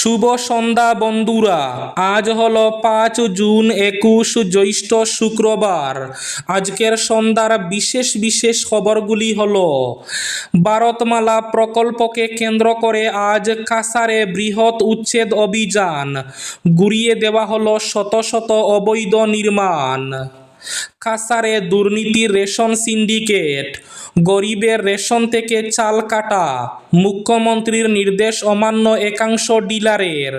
শুভ সন্ধ্যা বন্ধুরা। আজ হলো 5 জুন 21 জ্যৈষ্ঠ শুক্রবার। আজকের সন্ধ্যার বিশেষ বিশেষ খবরগুলি হলো: ভারতমালা প্রকল্পকে কেন্দ্র করে আজ কাছাড়ে বৃহৎ উচ্ছেদ অভিযান, গুড়িয়ে দেওয়া হলো শত শত অবৈধ নির্মাণ। কাছাড়ে দুর্নীতির রেশন সিন্ডিকেট, গরিবের রেশন থেকে চাল কাটা, মুখ্যমন্ত্রীর নির্দেশ অমান্য একাংশ ডিলারের,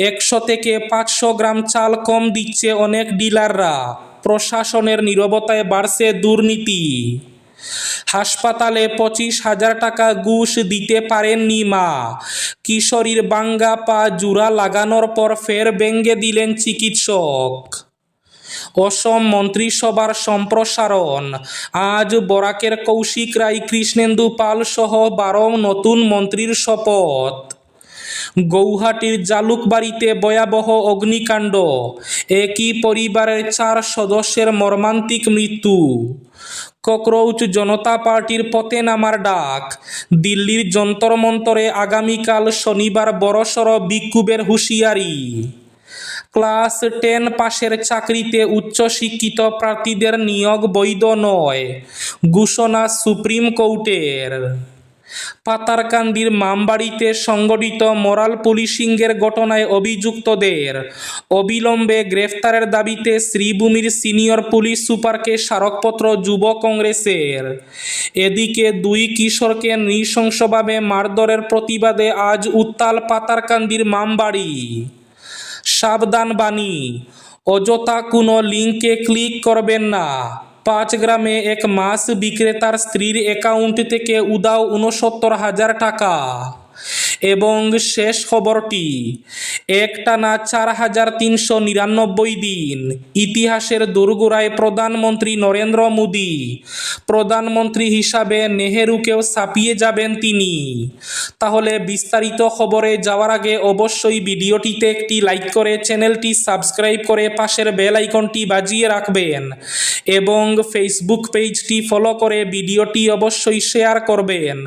100 থেকে 500 গ্রাম চাল কম দিচ্ছে অনেক ডিলাররা, প্রশাসনের নীরবতায় বাড়ছে দুর্নীতি। হাসপাতালে 25,000 টাকা ঘুষ দিতে পারেননি মা, কিশোরীর বাঙ্গা পা জোড়া লাগানোর পর ফের ভেঙে দিলেন চিকিৎসক। অসম মন্ত্রিসভার সম্প্রসারণ, আজ বরাকের কৌশিক রায়, কৃষ্ণেন্দু পাল সহ 12 নতুন মন্ত্রীর শপথ। গৌহাটির জালুকবাড়িতে ভয়াবহ অগ্নিকাণ্ড, একই পরিবারের 4 সদস্যের মর্মান্তিক মৃত্যু। ককরোচ জনতা পার্টির পথে নামার ডাক, দিল্লির যন্তর মন্তরে আগামীকাল শনিবার বড়সড় বিক্ষোভের হুঁশিয়ারি। ক্লাস 10 পাশের চাকরিতে উচ্চশিক্ষিত প্রার্থীদের নিয়োগ বৈধ নয়, ঘোষণা সুপ্রিম কোর্টের। পাতারকান্দির মামবাড়িতে সংঘটিত মোরাল পুলিশিংয়ের ঘটনায় অভিযুক্তদের অবিলম্বে গ্রেফতারের দাবিতে শ্রীভূমির সিনিয়র পুলিশ সুপারকে স্মারকপত্র যুব কংগ্রেসের। এদিকে 2 কিশোরকে নৃশংসভাবে মারধরের প্রতিবাদে আজ উত্তাল পাতারকান্দির মামবাড়ি। সাবধান বাণী, অযথা কোনো লিঙ্কে ক্লিক করবেন না। 5 গ্রামে এক মাছ বিক্রেতার স্ত্রীর অ্যাকাউন্ট থেকে উধাও 69,000 টাকা। এবং শেষ খবরটি, একটানা 4,399 দিন ইতিহাসের দোরগোড়ায় প্রধানমন্ত্রী নরেন্দ্র মোদী। প্রধানমন্ত্রী হিসাবে নেহেরুকেও ছাপিয়ে যাবেন তিনি। তাহলে বিস্তারিত খবরে যাওয়ার আগে অবশ্যই ভিডিওটিতে একটি লাইক করে চ্যানেলটি সাবস্ক্রাইব করে পাশের বেল আইকনটি বাজিয়ে রাখবেন এবং ফেসবুক পেজটি ফলো করে ভিডিওটি অবশ্যই শেয়ার করবেন,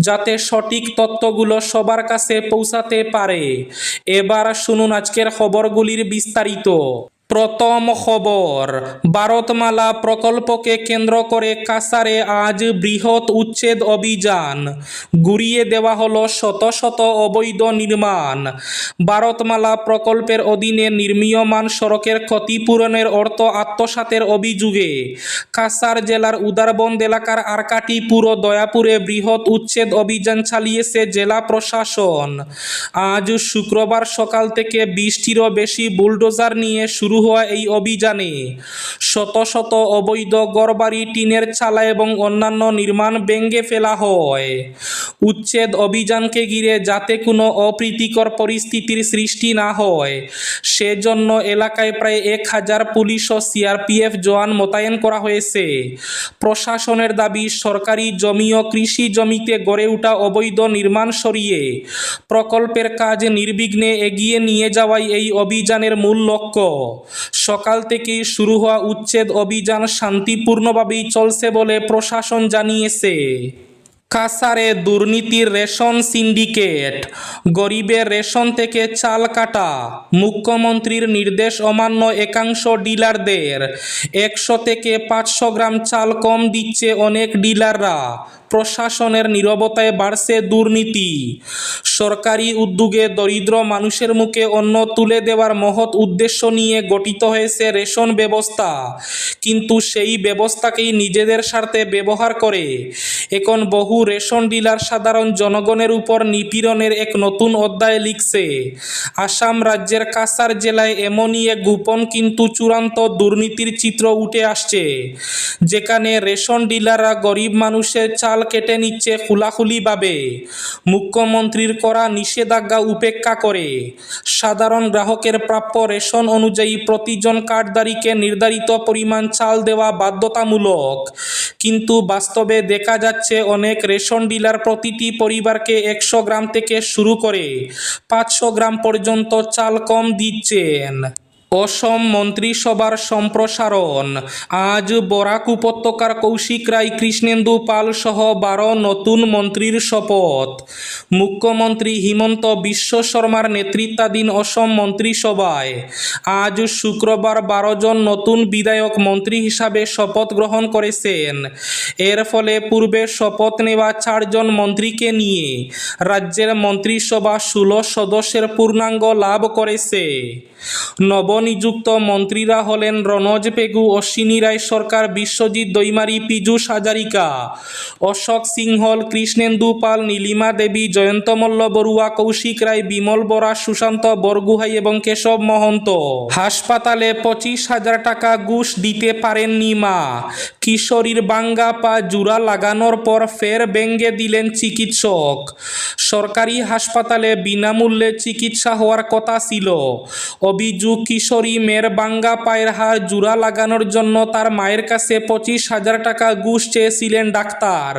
যাতে সঠিক তথ্যগুলো সবার কাছে পৌঁছাতে পারে। এবার শুনুন আজকের খবরগুলির বিস্তারিত। প্রথম খবর, ভারতমালা প্রকল্পকে কেন্দ্র করে কাছাড়ে আজ বৃহৎ উচ্ছেদ অভিযান, গুড়িয়ে দেওয়া হলো শত শত অবৈধ নির্মাণ। ভারতমালা প্রকল্পের অধীনে নির্মীয়মান সড়কের ক্ষতিপূরণের অর্থ আত্মসাতের অভিযোগে কাছাড় জেলার উদারবন্দ এলাকার আরকাটিপুর ও দয়াপুরে বৃহৎ উচ্ছেদ অভিযান চালিয়েছে জেলা প্রশাসন। আজ শুক্রবার সকাল থেকে 20টিরও বেশি বুলডোজার নিয়ে শুরু হওয়া এই অভিযানে শত শত অবৈধ ঘরবাড়ি, টিনের চালা এবং অন্যান্য নির্মাণ ভেঙে ফেলা হয়। উচ্ছেদ অভিযানকে ঘিরে যাতে কোনো অপ্রীতিকর পরিস্থিতির সৃষ্টি না হয় সেজন্য এলাকায় প্রায় 1,000 পুলিশ ও সিআরপিএফ জওয়ান মোতায়েন করা হয়েছে। প্রশাসনের দাবি, সরকারি জমি ও কৃষি জমিতে গড়ে ওঠা অবৈধ নির্মাণ সরিয়ে প্রকল্পের কাজ নির্বিঘ্নে এগিয়ে নিয়ে যাওয়াই এই অভিযানের মূল লক্ষ্য। সকাল থেকেই শুরু হওয়া উচ্ছেদ অভিযান শান্তিপূর্ণভাবেই চলছে বলে প্রশাসন জানিয়েছে। কাছাড়ে দুর্নীতির রেশন সিন্ডিকেট, গরিবের রেশন থেকে চাল কাটা, মুখ্যমন্ত্রীর নির্দেশ অমান্য একাংশ ডিলারদের, 100 থেকে 500 গ্রাম চাল কম দিচ্ছে অনেক ডিলাররা, প্রশাসনের নীরবতায় বাড়ছে দুর্নীতি। সরকারি উদ্যোগে দরিদ্র মানুষের মুখে অন্ন তুলে দেওয়ার মহৎ উদ্দেশ্য নিয়ে গঠিত হয়েছে রেশন ব্যবস্থা, কিন্তু সেই ব্যবস্থাকেই নিজেদের স্বার্থে ব্যবহার করে এখন বহু রেশন ডিলার সাধারণ জনগণের উপর নিপীড়নের এক নতুন অধ্যায় লিখছে। আসাম রাজ্যের কাছাড় জেলায় এমনই এক গোপন কিন্তু চূড়ান্ত দুর্নীতির চিত্র উঠে আসছে, যেখানে রেশন ডিলাররা গরিব মানুষের চাল কেটে নিচ্ছে খোলাখুলিভাবে, মুখ্যমন্ত্রীর করা নিষেধাজ্ঞা উপেক্ষা করে। সাধারণ গ্রাহকের প্রাপ্য রেশন অনুযায়ী প্রতিজন কার্ডধারীকে নির্ধারিত পরিমাণ চাল দেওয়া বাধ্যতামূলক, কিন্তু বাস্তবে দেখা যাচ্ছে অনেক রেশন ডিলার প্রতিটি পরিবারকে 100 গ্রাম থেকে শুরু করে 500 গ্রাম পর্যন্ত চাল কম দিচ্ছেন। অসম মন্ত্রিসভার সম্প্রসারণ। আজ বরাক উপত্যকার কৌশিক রায়, কৃষ্ণেন্দু পাল সহ 12 নতুন মন্ত্রীর শপথ। মুখ্যমন্ত্রী হিমন্ত বিশ্ব শর্মার নেতৃত্বাধীন অসম মন্ত্রিসভায় আজ শুক্রবার 12 জন নতুন বিধায়ক মন্ত্রী হিসাবে শপথ গ্রহণ করেছেন। এর ফলে পূর্বে শপথ নেওয়া 4 জন মন্ত্রীকে নিয়ে রাজ্যের মন্ত্রিসভা 16 সদস্যের পূর্ণাঙ্গ লাভ করেছে। নবনিযুক্ত মন্ত্রীরা হলেন রনজ পেগু, অশ্বিনী রায় সরকার, বিশ্বজিৎ দৈমারি, পীযূষ হাজারিকা, অশোক সিংহল, কৃষ্ণেন্দু পাল, নীলিমা দেবী, জয়ন্ত মল্ল বড়ুয়া, কৌশিক রায়, বিমল বরা, সুশান্ত বরগুহাই এবং কেশব মহন্ত। হাসপাতালে 25,000 টাকা ঘুষ দিতে পারেননি মা। কিশোরীর বাঙ্গা পা জোড়া লাগানোর পর ফের ব্যঙ্গে দিলেন চিকিৎসক। সরকারি হাসপাতালে বিনামূল্যে চিকিৎসা হওয়ার কথা ছিল। অভিযোগ, কিশোরী মেয়ের বাঙ্গা পায়ের হাড় জোড়া লাগানোর জন্য তার মায়ের কাছে 25,000 টাকা ঘুষ চেয়েছিলেন ডাক্তার।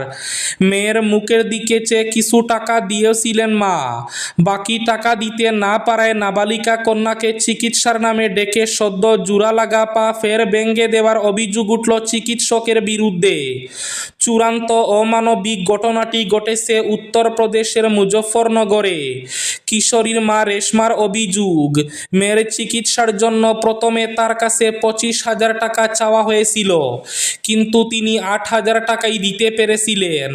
মেয়ের মুখের দিকে চেয়ে কিছু টাকা দিয়েছিলেন মা। বাকি টাকা দিতে না পারায় নাবালিকা কন্যাকে চিকিৎসার নামে ডেকে সদ্য জোড়া লাগা পা ফের ব্যঙ্গে দেওয়ার অভিযোগ উঠল চিকিৎসকের বিরুদ্ধে। চূড়ান্ত অমানবিক ঘটনাটি ঘটেছে উত্তরপ্রদেশের মুজফ্ফরনগরে। কিশোরীর মা রেশমার অভিযোগ, মেয়ের চিকিৎসার জন্য প্রথমে তার কাছে 25,000 টাকা চাওয়া হয়েছিল, কিন্তু তিনি 8,000 টাকাই দিতে পেরেছিলেন।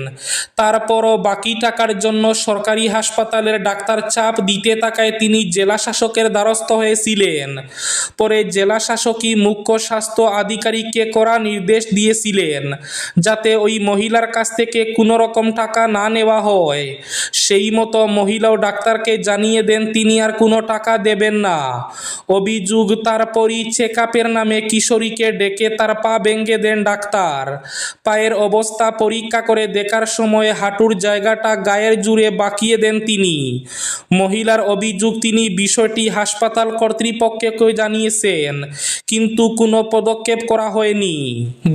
তারপরও বাকি টাকার জন্য সরকারি হাসপাতালের ডাক্তার চাপ দিতে থাকায় তিনি জেলা শাসকের দ্বারস্থ হয়েছিলেন। পরে জেলা শাসকই মুখ্য স্বাস্থ্য আধিকারিককে কড়া নির্দেশ দিয়েছিলেন যাতে ওই মহিলার কাছ থেকে কোনো রকম টাকা না নেওয়া হয়। সেই মতো মহিলাও ডাক্তারকে জানিয়ে দেন তিনি আর কোনো টাকা দেবেন না। অভিযোগ, তারপরই চেকআপের নামে কিশোরীকে ডেকে তার পা ভেঙে দেন ডাক্তার। পায়ের অবস্থা পরীক্ষা করে দেখার সময় হাঁটুর জায়গাটা গায়ের জুড়ে বাঁকিয়ে দেন তিনি। মহিলার অভিযোগ, তিনি বিষয়টি হাসপাতাল কর্তৃপক্ষকে জানিয়েছেন, কিন্তু কোনো পদক্ষেপ করা হয়নি।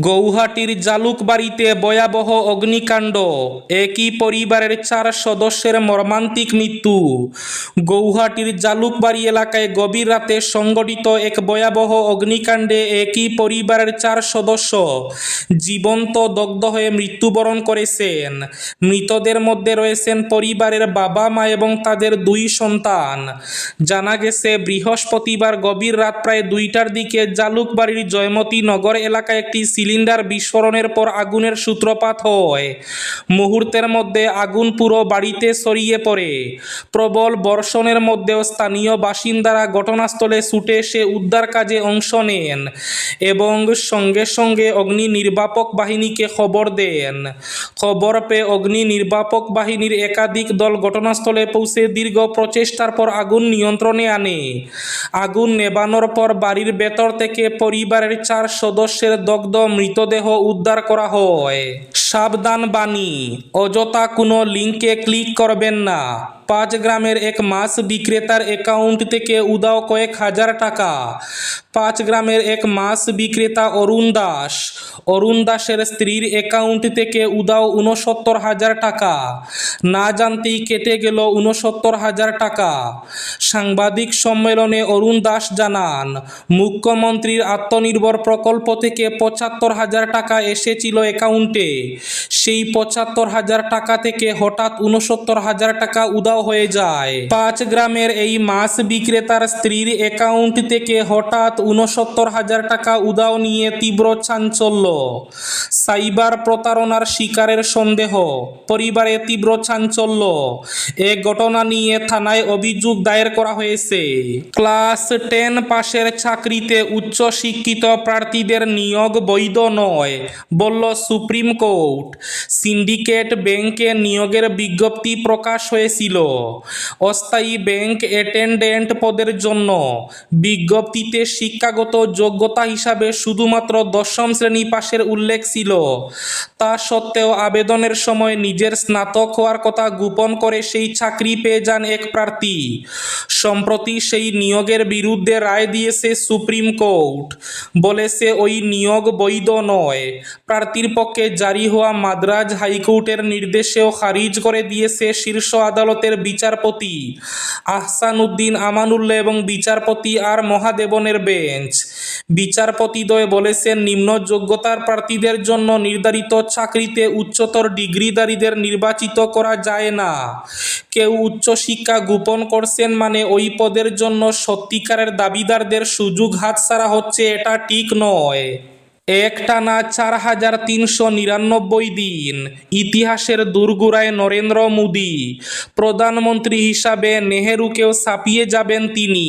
গৌহাটির জালুকবাড়িতে ভয়াবহ অগ্নিকাণ্ড, একই পরিবারের 4 সদস্যের মর্মান্তিক মৃত্যু। গৌহাটির জালুকবাড়ি এলাকায় গভীর রাতে সংঘটিত এক ভয়াবহ অগ্নিকাণ্ডে একই পরিবারের 4 সদস্য জীবন্ত দগ্ধ হয়ে মৃত্যুবরণ করেছেন। মৃতদের মধ্যে রয়েছেন পরিবারের বাবা, মা এবং তাদের 2 সন্তান। জানা গেছে, বৃহস্পতিবার গভীর রাত প্রায় 2টার দিকে জালুকবাড়ির জয়মতী নগর এলাকায় একটি সিলিন্ডার বিস্ফোরণের পর আগুনের সূত্রপাত হয়। মুহূর্তের মধ্যে আগুন পুরো বাড়িতে ছড়িয়ে পড়ে। প্রবল বর্ষণের মধ্যেও স্থানীয় বাসিন্দারা ঘটনাস্থলে ছুটে এসে উদ্ধার কাজে অংশ নেন এবং সঙ্গে সঙ্গে অগ্নি নির্বাপক বাহিনীকে খবর দেন। খবর পেয়ে অগ্নি নির্বাপক বাহিনীর একাধিক দল ঘটনাস্থলে পৌঁছে দীর্ঘ প্রচেষ্টার পর আগুন নিয়ন্ত্রণে আনে। আগুন নেভানোর পর বাড়ির ভেতর থেকে পরিবারের 4 সদস্যের দগ্ধ মৃতদেহ উদ্ধার করা হয়। সাবধান বাণী, অযথা কোনো লিঙ্কে ক্লিক করবেন না। 5 গ্রামের এক মাছ বিক্রেতার অ্যাকাউন্ট থেকে উধাও কয়েক হাজার টাকা। 5 গ্রামের এক মাছ বিক্রেতা অরুণ দাসের স্ত্রীর অ্যাকাউন্ট থেকে উধাও 69,000 টাকা। না জানতেই কেটে গেল 69,000 টাকা। সাংবাদিক সম্মেলনে অরুণ দাস জানান, মুখ্যমন্ত্রীর আত্মনির্ভর প্রকল্প থেকে 75,000 টাকা এসেছিল অ্যাকাউন্টে। সেই 75,000 টাকা থেকে হঠাৎ 69,000 টাকা উধাও হয়ে যায়। 5 গ্রামের এই মাছ বিক্রেতার স্ত্রীর অ্যাকাউন্ট থেকে হঠাৎ 69,000 টাকা উধাও নিয়ে তীব্র চাঞ্চল্য। সাইবার প্রতারণার শিকারের সন্দেহ, পরিবারে তীব্র চাঞ্চল্য। এ ঘটনা নিয়ে থানায় অভিযোগ দায়ের করা হয়েছে। ক্লাস 10 পাশের চাকরিতে উচ্চশিক্ষিত প্রার্থীদের নিয়োগ বৈধ নয় বলল সুপ্রিম কোর্ট। সিন্ডিকেট ব্যাংকে নিয়োগের বিজ্ঞপ্তি প্রকাশ হয়েছিল। অস্থায়ী ব্যাংক অ্যাটেন্ডেন্ট পদের জন্য বিজ্ঞপ্তিতে শিক্ষাগত যোগ্যতা হিসাবে শুধুমাত্র 10ম শ্রেণী পাশের উল্লেখ ছিল। তা সত্ত্বেও আবেদনের সময় নিজের স্নাতক হওয়ার কথা গোপন করে সেই চাকরি পেয়ে যান এক প্রার্থী। সম্প্রতি সেই নিয়োগের বিরুদ্ধে রায় দিয়েছে সুপ্রিম কোর্ট। বলেছে ওই নিয়োগ বৈধ নয়। প্রার্থীর পক্ষে জারি হওয়া মাদ্রাজ হাইকোর্টের নির্দেশেও খারিজ করে দিয়েছে শীর্ষ আদালতের বিচারপতি আহসানউদ্দিন আমানুল্লাহ এবং বিচারপতি আর মহাদেবনের বেঞ্চ। বিচারপতিদ্বয় বলেছেন, নিম্ন যোগ্যতার প্রার্থীদের জন্য নির্ধারিত চাকরিতে উচ্চতর ডিগ্রিধারীদের নির্বাচিত করা যায় না। কেউ উচ্চশিক্ষা গোপন করছেন মানে ওই পদের জন্য সত্যিকারের দাবিদারদের সুযোগ হাতছাড়া হচ্ছে, এটা ঠিক নয়। একটানা ৪,৩৯৯ দিন ইতিহাসের দোরগোড়ায় নরেন্দ্র মোদী। প্রধানমন্ত্রী হিসাবে নেহেরুকেও ছাপিয়ে যাবেন তিনি।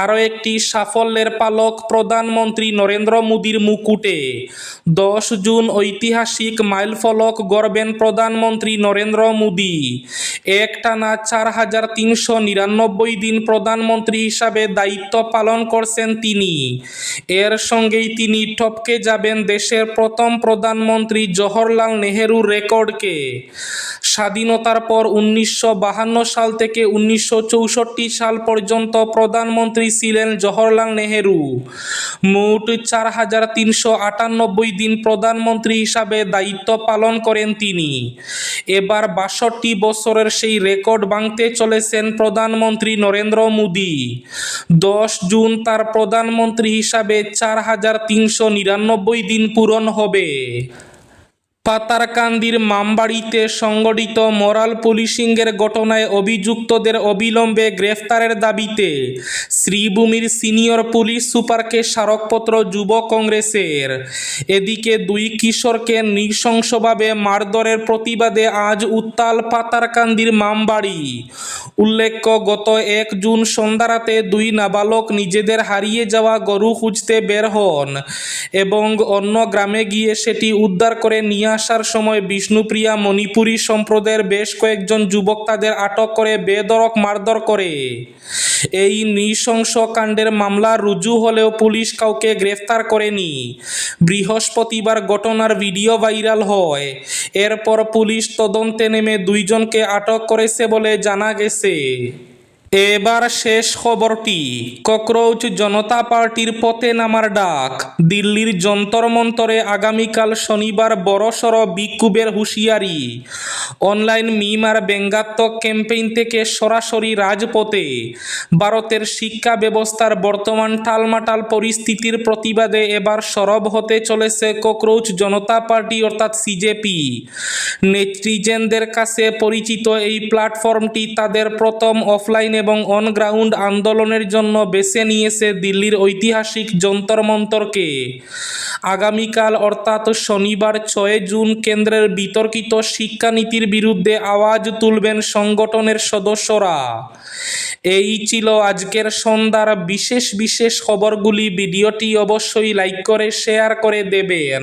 আরও একটি সাফল্যের পালক প্রধানমন্ত্রী নরেন্দ্র মোদীর মুকুটে। 10 জুন ঐতিহাসিক মাইলফলক গড়বেন প্রধানমন্ত্রী নরেন্দ্র মোদী। একটানা ৪,৩৯৯ দিন প্রধানমন্ত্রী হিসাবে দায়িত্ব পালন করছেন তিনি। এর সঙ্গেই তিনি টপকে যাবেন দেশের প্রথম প্রধানমন্ত্রী জওহরলাল নেহেরুর রেকর্ডকে। স্বাধীনতার পর 1952 সাল থেকে 1964 সাল পর্যন্ত প্রধানমন্ত্রী ছিলেন জওহরলাল নেহেরু। মোট 4,398 দিন প্রধানমন্ত্রী হিসাবে দায়িত্ব পালন করেন তিনি। এবার 62 বছরের সেই রেকর্ড ভাঙতে চলেছেন প্রধানমন্ত্রী নরেন্দ্র মোদী। 10 জুন তার প্রধানমন্ত্রী হিসাবে 4,399 দিন পূরণ হবে। পাতারকান্দির মামবাড়িতে সংঘটিত মোরাল পুলিশিংয়ের ঘটনায় অভিযুক্তদের অবিলম্বে গ্রেফতারের দাবিতে শ্রীভূমির সিনিয়র পুলিশ সুপারকে স্মারকপত্র যুব কংগ্রেসের। এদিকে 2 কিশোরকে নৃশংসভাবে মারধরের প্রতিবাদে আজ উত্তাল পাতারকান্দির মামবাড়ি। উল্লেখ্য, গত 1 জুন সন্ধ্যারাতে 2 নাবালক নিজেদের হারিয়ে যাওয়া গরু খুঁজতে বের হন এবং অন্য গ্রামে গিয়ে সেটি উদ্ধার করে নিয়ে আসার সময় বিষ্ণুপ্রিয়া মণিপুরী সম্প্রদায়ের বেশ কয়েকজন যুবক তাদের আটক করে বেধড়ক মারধর করে। এই নৃশংস কাণ্ডের মামলা রুজু হলেও পুলিশ কাউকে গ্রেফতার করেনি। বৃহস্পতিবার ঘটনার ভিডিও ভাইরাল হয়। এরপর পুলিশ তদন্তে নেমে 2 জনকে আটক করেছে বলে জানা গেছে। এবার শেষ খবরটি। ককরোচ জনতা পার্টির পথে নামার ডাক। দিল্লির যন্তর মন্তরে আগামীকাল শনিবার বড়সড় বিক্ষোভের হুঁশিয়ারি। অনলাইন মিম আর ব্যঙ্গাত্মক ক্যাম্পেইন থেকে সরাসরি রাজপথে। ভারতের শিক্ষা ব্যবস্থার বর্তমান টালমাটাল পরিস্থিতির প্রতিবাদে এবার সরব হতে চলেছে ককরোচ জনতা পার্টি অর্থাৎ সিজেপি। নেটিজেনদের কাছে পরিচিত এই প্ল্যাটফর্মটি তাদের প্রথম অফলাইন এবং অন-গ্রাউন্ড আন্দোলনের জন্য বেছে নিয়েছে দিল্লির ঐতিহাসিক যন্তর মন্তরকে। আগামীকাল অর্থাৎ শনিবার 6 জুন কেন্দ্রের বিতর্কিত শিক্ষানীতির বিরুদ্ধে আওয়াজ তুলবেন সংগঠনের সদস্যরা। এই ছিল আজকের সন্ধ্যার বিশেষ খবরগুলি। ভিডিওটি অবশ্যই লাইক করে শেয়ার করে দেবেন।